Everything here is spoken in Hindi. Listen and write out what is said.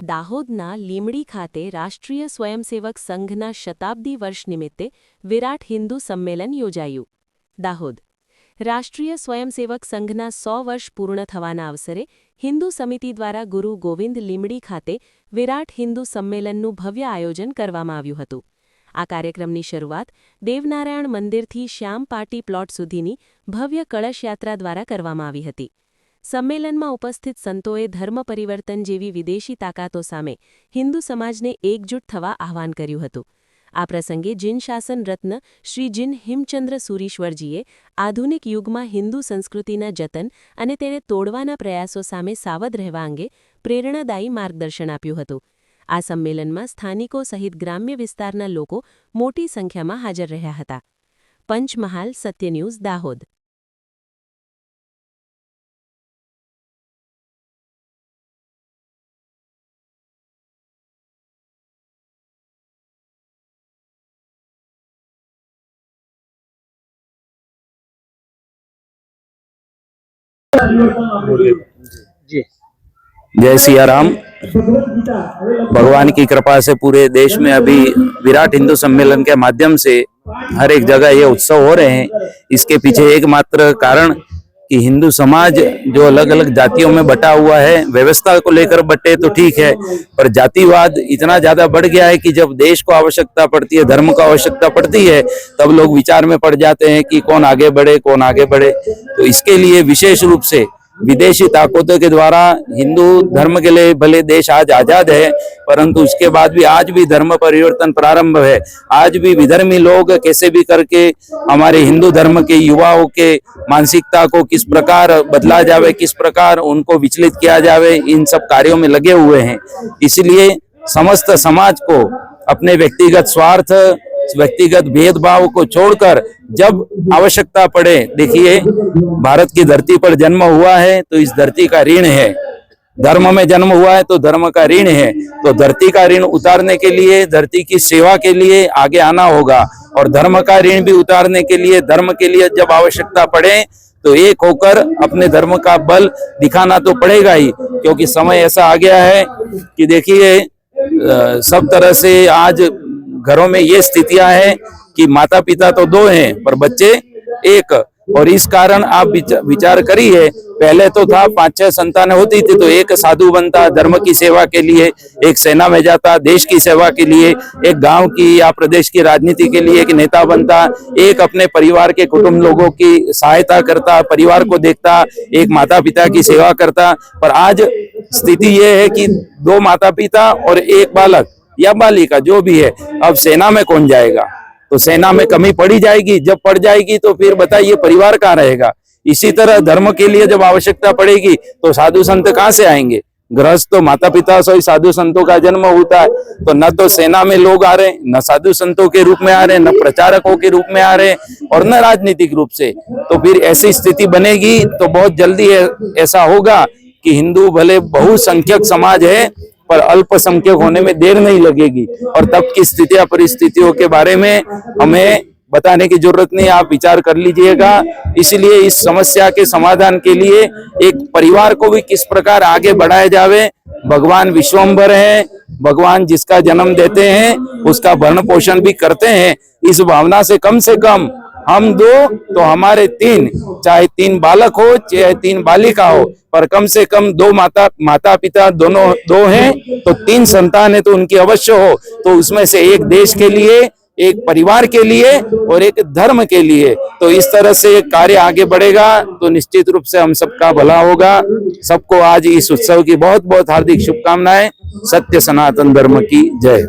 દાહોદના લીમડી ખાતે રાષ્ટ્રીય સ્વયંસેવક સંઘના શતાબ્દી વર્ષ નિમિત્તે વિરાટ હિન્દુ સંમેલન યોજાયું. દાહોદ રાષ્ટ્રીય સ્વયંસેવક સંઘના 100 વર્ષ પૂર્ણ થવાના અવસરે હિન્દુ સમિતિ દ્વારા ગુરુ ગોવિંદ લીમડી ખાતે વિરાટ હિન્દુ સંમેલનનું ભવ્ય આયોજન કરવામાં આવ્યું હતું. આ કાર્યક્રમની શરૂઆત દેવનારાયણ મંદિરથી શ્યામ પાર્ટી પ્લોટ સુધીની ભવ્ય કળશયાત્રા દ્વારા કરવામાં આવી હતી. સંમેલનમાં ઉપસ્થિત સંતોએ ધર્મ પરિવર્તન જેવી વિદેશી તાકાતો સામે હિન્દુ સમાજને એકજૂટ થવા આહ્વાન કર્યું હતું. આ પ્રસંગે જીન શાસન રત્ન શ્રી જીન હિમચંદ્ર સુરીશ્વરજીએ આધુનિક યુગમાં હિન્દુ સંસ્કૃતિના જતન અને તેને તોડવાના પ્રયાસો સામે સાવધ રહેવા અંગે પ્રેરણાદાયી માર્ગદર્શન આપ્યું હતું. આ સંમેલનમાં સ્થાનિકો સહિત ગ્રામ્ય વિસ્તારના લોકો મોટી સંખ્યામાં હાજર રહ્યા હતા. પંચમહાલ સત્ય ન્યૂઝ દાહોદ. जय सिया राम। भगवान की कृपा से पूरे देश में अभी विराट हिंदू सम्मेलन के माध्यम से हर एक जगह ये उत्सव हो रहे हैं। इसके पीछे एकमात्र कारण कि हिंदू समाज जो अलग अलग जातियों में बटा हुआ है, व्यवस्था को लेकर बटे तो ठीक है, पर जातिवाद इतना ज्यादा बढ़ गया है कि जब देश को आवश्यकता पड़ती है, धर्म को आवश्यकता पड़ती है, तब लोग विचार में पड़ जाते हैं कि कौन आगे बढ़े कौन आगे बढ़े। तो इसके लिए विशेष रूप से विदेशी ताकतों के द्वारा हिंदू धर्म के लिए भले देश आज आजाद है, परंतु उसके बाद भी आज भी धर्म परिवर्तन प्रारंभ है। आज भी विधर्मी लोग कैसे भी करके हमारे हिंदू धर्म के युवाओं के मानसिकता को किस प्रकार बदला जावे, किस प्रकार उनको विचलित किया जावे, इन सब कार्यों में लगे हुए हैं। इसलिए समस्त समाज को अपने व्यक्तिगत स्वार्थ, व्यक्तिगत भेदभाव को छोड़कर जब आवश्यकता पड़े, देखिए भारत की धरती पर जन्म हुआ है तो इस धरती का ऋण है, धर्म में जन्म हुआ है तो धर्म का ऋण है। तो धरती का ऋण उतारने के लिए, धरती की सेवा के लिए आगे आना होगा, और धर्म का ऋण भी उतारने के लिए, धर्म के लिए जब आवश्यकता पड़े तो एक होकर अपने धर्म का बल दिखाना तो पड़ेगा ही, क्योंकि समय ऐसा आ गया है कि देखिए सब तरह से आज घरों में ये स्थितियां हैं कि माता पिता तो दो हैं पर बच्चे एक, और इस कारण आप विचार करिए, पहले तो था 5-6 संतानें होती थी तो एक साधु बनता धर्म की सेवा के लिए, एक सेना में जाता देश की सेवा के लिए, एक गांव की या प्रदेश की राजनीति के लिए एक नेता बनता, एक अपने परिवार के कुटुंब लोगों की सहायता करता, परिवार को देखता, एक माता पिता की सेवा करता। पर आज स्थिति ये है कि 2 माता पिता और एक बालक या बालिका जो भी है, अब सेना में कौन जाएगा? तो सेना में कमी पड़ी जाएगी, जब पड़ जाएगी तो फिर बताइए परिवार कहाँ रहेगा। इसी तरह धर्म के लिए जब आवश्यकता पड़ेगी तो साधु संत कहाँ से आएंगे? गृहस्थ तो माता पिता से साधु संतों का जन्म होता है, तो न तो सेना में लोग आ रहे, न साधु संतों के रूप में आ रहे, न प्रचारकों के रूप में आ रहे, और न राजनीतिक रूप से। तो फिर ऐसी स्थिति बनेगी तो बहुत जल्दी ऐसा होगा कि हिंदू भले बहुसंख्यक समाज है पर अल्पसंख्यक होने में देर नहीं लगेगी, और तब की स्थितियां परिस्थितियों के बारे में हमें बताने की जरूरत नहीं, आप विचार कर लीजिएगा। इसलिए इस समस्या के समाधान के लिए एक परिवार को भी किस प्रकार आगे बढ़ाया जावे। भगवान विश्वम्भर है, भगवान जिसका जन्म देते हैं उसका भरण पोषण भी करते हैं। इस भावना से कम हम 2 तो हमारे 3, चाहे 3 बालक हो चाहे 3 बालिका हो, पर कम से कम 2 माता पिता दोनों 2 हैं तो 3 संतान है तो उनकी अवश्य हो। तो उसमें से एक देश के लिए, एक परिवार के लिए और एक धर्म के लिए। तो इस तरह से कार्य आगे बढ़ेगा तो निश्चित रूप से हम सबका भला होगा। सबको आज इस उत्सव की बहुत बहुत हार्दिक शुभकामनाएं। सत्य सनातन धर्म की जय।